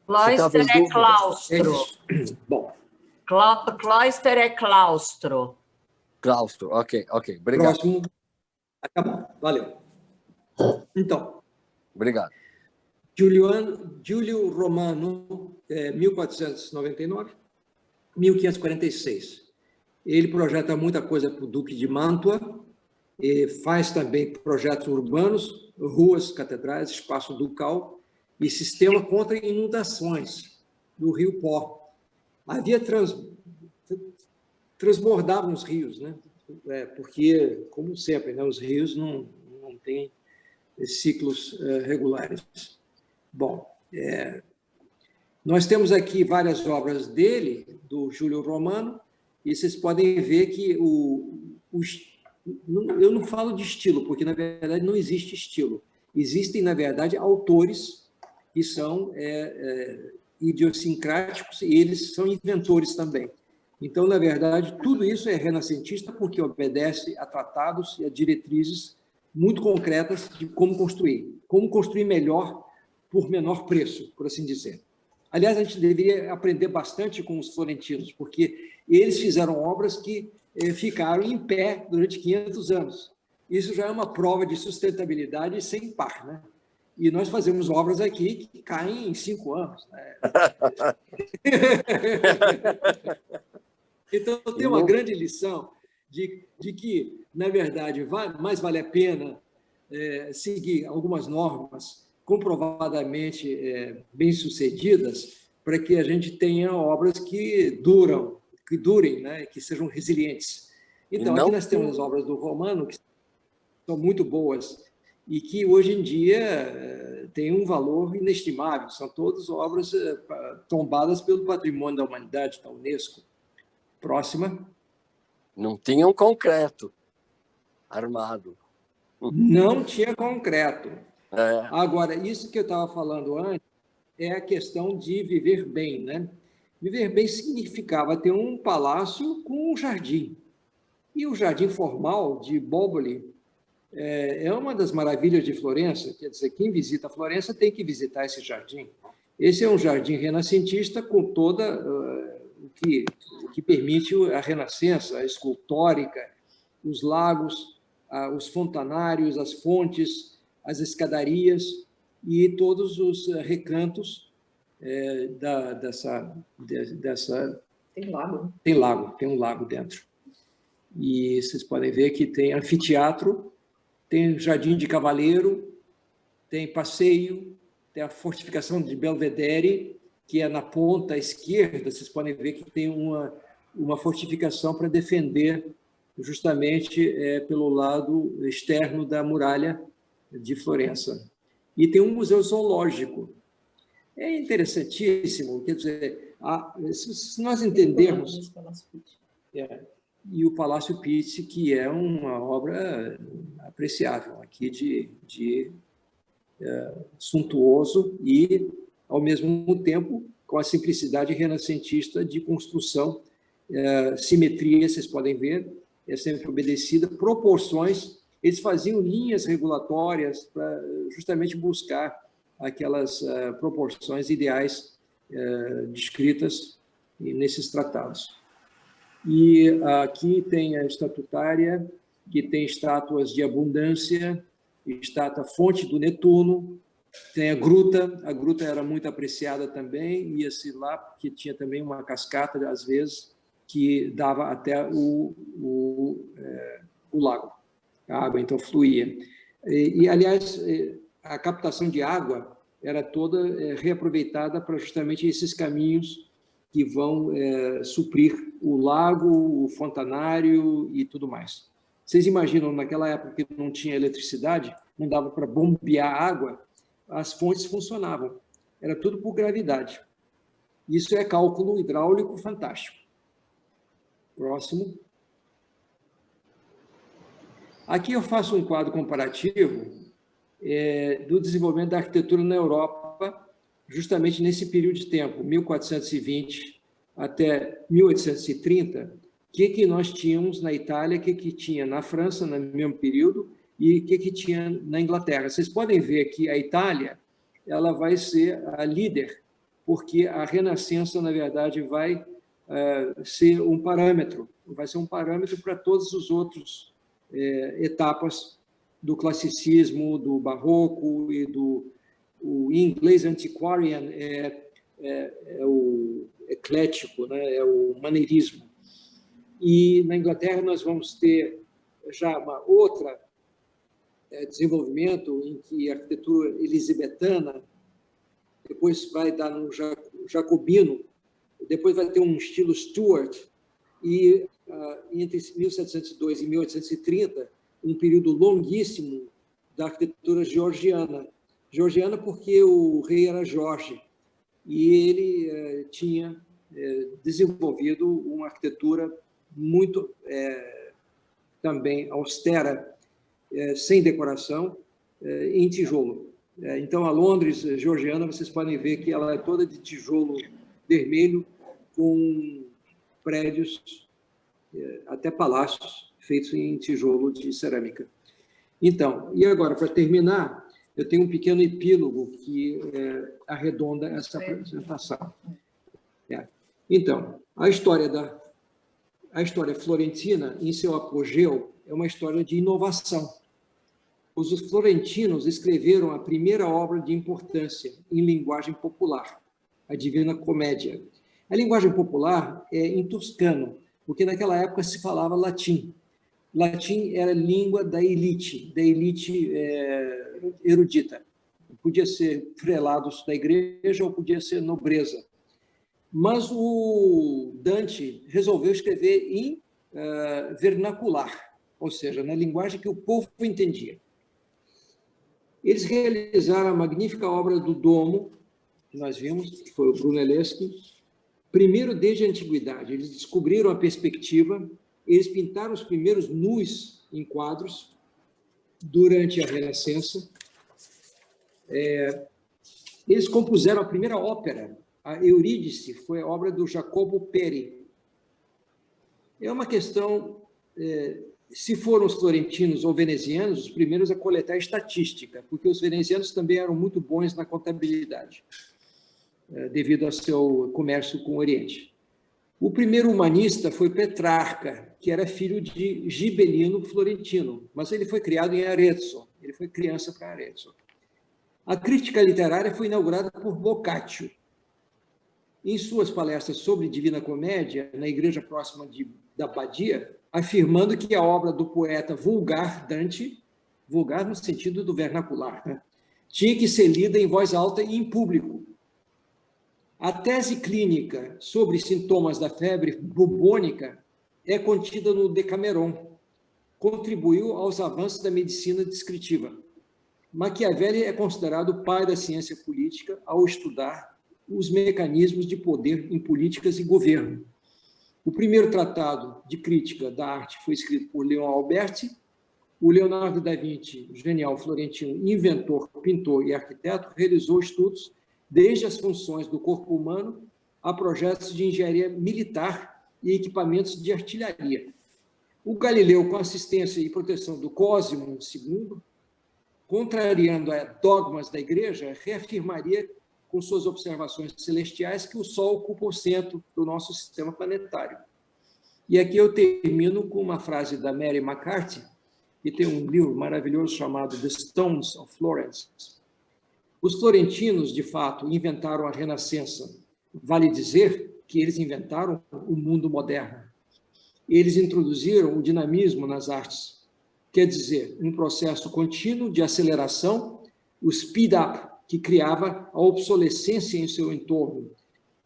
Cloister é claustro. Bom. Cloister é claustro. Claustro, ok, obrigado. Próximo. Acabou, valeu. Então, Obrigado. Giulio Romano, 1499, 1546. Ele projeta muita coisa para o Duque de Mantua, e faz também projetos urbanos, ruas, catedrais, espaço ducal e sistema contra inundações do Rio Pó. Havia transbordavam os rios, né? Porque, como sempre, né, os rios não têm ciclos regulares. Bom, nós temos aqui várias obras dele, do Giulio Romano, e vocês podem ver que eu não falo de estilo, porque, na verdade, não existe estilo. Existem, na verdade, autores que são idiosincráticos e eles são inventores também. Então, na verdade, tudo isso é renascentista porque obedece a tratados e a diretrizes muito concretas de como construir melhor por menor preço, por assim dizer. Aliás, a gente deveria aprender bastante com os florentinos, porque eles fizeram obras que ficaram em pé durante 500 anos. Isso já é uma prova de sustentabilidade sem par, né? E nós fazemos obras aqui que caem em 5 anos. Né? Então, tem uma grande lição de que, na verdade, mais vale a pena seguir algumas normas comprovadamente bem-sucedidas para que a gente tenha obras que durem, né? Que sejam resilientes. Então, aqui nós temos as obras do Romano, que são muito boas e que, hoje em dia, têm um valor inestimável. São todas obras tombadas pelo Patrimônio da Humanidade, da Unesco. Próxima. Não tinha um concreto armado. Não tinha concreto. Agora, isso que eu estava falando antes é a questão de viver bem, né? Viver bem significava ter um palácio com um jardim. E o jardim formal de Boboli é uma das maravilhas de Florença. Quer dizer, quem visita Florença tem que visitar esse jardim. Esse é um jardim renascentista com toda o que permite a renascença, a escultórica, os lagos, os fontanários, as fontes, as escadarias e todos os recantos dessa... Tem lago. Tem um lago dentro. E vocês podem ver que tem anfiteatro, tem jardim de cavaleiro, tem passeio, tem a fortificação de Belvedere, que é na ponta esquerda. Vocês podem ver que tem uma fortificação para defender justamente pelo lado externo da muralha de Florença. E tem um museu zoológico. É interessantíssimo, quer dizer, se nós entendermos... E o Palácio Pitti, que é uma obra apreciável aqui de suntuoso e, ao mesmo tempo, com a simplicidade renascentista de construção, simetria, vocês podem ver, é sempre obedecida, proporções. Eles faziam linhas regulatórias para justamente buscar aquelas proporções ideais descritas nesses tratados. E aqui tem a estatutária, que tem estátuas de abundância, estátua Fonte do Netuno, tem a gruta era muito apreciada também, ia-se lá, porque tinha também uma cascata, às vezes, que dava até o lago. A água, então, fluía. E, aliás, a captação de água era toda reaproveitada para justamente esses caminhos que vão suprir o lago, o fontanário e tudo mais. Vocês imaginam, naquela época que não tinha eletricidade, não dava para bombear água, as fontes funcionavam. Era tudo por gravidade. Isso é cálculo hidráulico fantástico. Próximo. Aqui eu faço um quadro comparativo do desenvolvimento da arquitetura na Europa, justamente nesse período de tempo, 1420 até 1830, o que nós tínhamos na Itália, o que tinha na França, no mesmo período, e o que tinha na Inglaterra. Vocês podem ver que a Itália ela vai ser a líder, porque a Renascença, na verdade, vai ser um parâmetro, vai ser um parâmetro para todas as outras etapas do classicismo, do barroco e o em inglês antiquarian é o eclético, né? É o maneirismo. E na Inglaterra nós vamos ter já uma outra desenvolvimento em que a arquitetura elisabetana depois vai dar no jacobino, depois vai ter um estilo Stuart, e entre 1702 e 1830, um período longuíssimo da arquitetura georgiana. Georgiana porque o rei era Jorge, e ele tinha desenvolvido uma arquitetura muito também austera, sem decoração, em tijolo. Então, a Londres georgiana, vocês podem ver que ela é toda de tijolo vermelho, com prédios, até palácios, feitos em tijolo de cerâmica. Então, e agora, para terminar, eu tenho um pequeno epílogo que arredonda essa apresentação. Então, a história florentina, em seu apogeu, é uma história de inovação. Os florentinos escreveram a primeira obra de importância em linguagem popular, a Divina Comédia. A linguagem popular é em toscano, porque naquela época se falava latim. Latim era a língua da elite erudita. Podia ser prelados da igreja ou podia ser nobreza. Mas o Dante resolveu escrever em vernacular, ou seja, na linguagem que o povo entendia. Eles realizaram a magnífica obra do Domo, que nós vimos, que foi o Brunelleschi, primeiro desde a antiguidade. Eles descobriram a perspectiva, eles pintaram os primeiros nus em quadros durante a Renascença. Eles compuseram a primeira ópera, a Eurídice, foi a obra do Jacopo Peri. É uma questão, se foram os florentinos ou venezianos, os primeiros a coletar estatística, porque os venezianos também eram muito bons na contabilidade, devido ao seu comércio com o Oriente. O primeiro humanista foi Petrarca, que era filho de Gibelino Florentino, mas ele foi criado em Arezzo, ele foi criança para Arezzo. A crítica literária foi inaugurada por Boccaccio. Em suas palestras sobre Divina Comédia, na igreja próxima da Badia, afirmando que a obra do poeta vulgar Dante, vulgar no sentido do vernacular, né, tinha que ser lida em voz alta e em público. A tese clínica sobre sintomas da febre bubônica é contida no Decameron. Contribuiu aos avanços da medicina descritiva. Maquiavelli é considerado o pai da ciência política ao estudar os mecanismos de poder em políticas e governo. O primeiro tratado de crítica da arte foi escrito por Leon Alberti. O Leonardo da Vinci, genial florentino, inventor, pintor e arquiteto, realizou estudos desde as funções do corpo humano a projetos de engenharia militar e equipamentos de artilharia. O Galileu, com assistência e proteção do Cosimo II, contrariando dogmas da Igreja, reafirmaria com suas observações celestiais que o Sol ocupa o centro do nosso sistema planetário. E aqui eu termino com uma frase da Mary McCarthy, que tem um livro maravilhoso chamado The Stones of Florence. Os florentinos, de fato, inventaram a Renascença. Vale dizer que eles inventaram o mundo moderno. Eles introduziram o dinamismo nas artes, quer dizer, um processo contínuo de aceleração, o speed-up, que criava a obsolescência em seu entorno,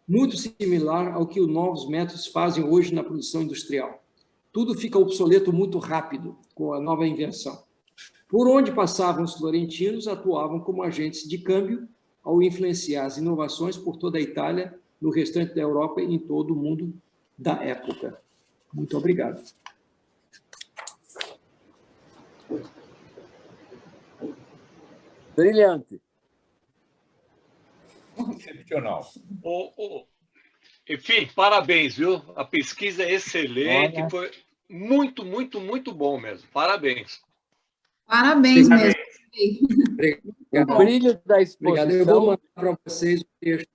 muito similar ao que os novos métodos fazem hoje na produção industrial. Tudo fica obsoleto muito rápido com a nova invenção. Por onde passavam os florentinos, atuavam como agentes de câmbio ao influenciar as inovações por toda a Itália, no restante da Europa e em todo o mundo da época. Muito obrigado. Brilhante. Excepcional. Enfim, parabéns, viu? A pesquisa é excelente, foi muito, muito, muito bom mesmo. Parabéns. Parabéns mesmo. O brilho da exposição. Obrigado. Eu vou mandar para vocês o texto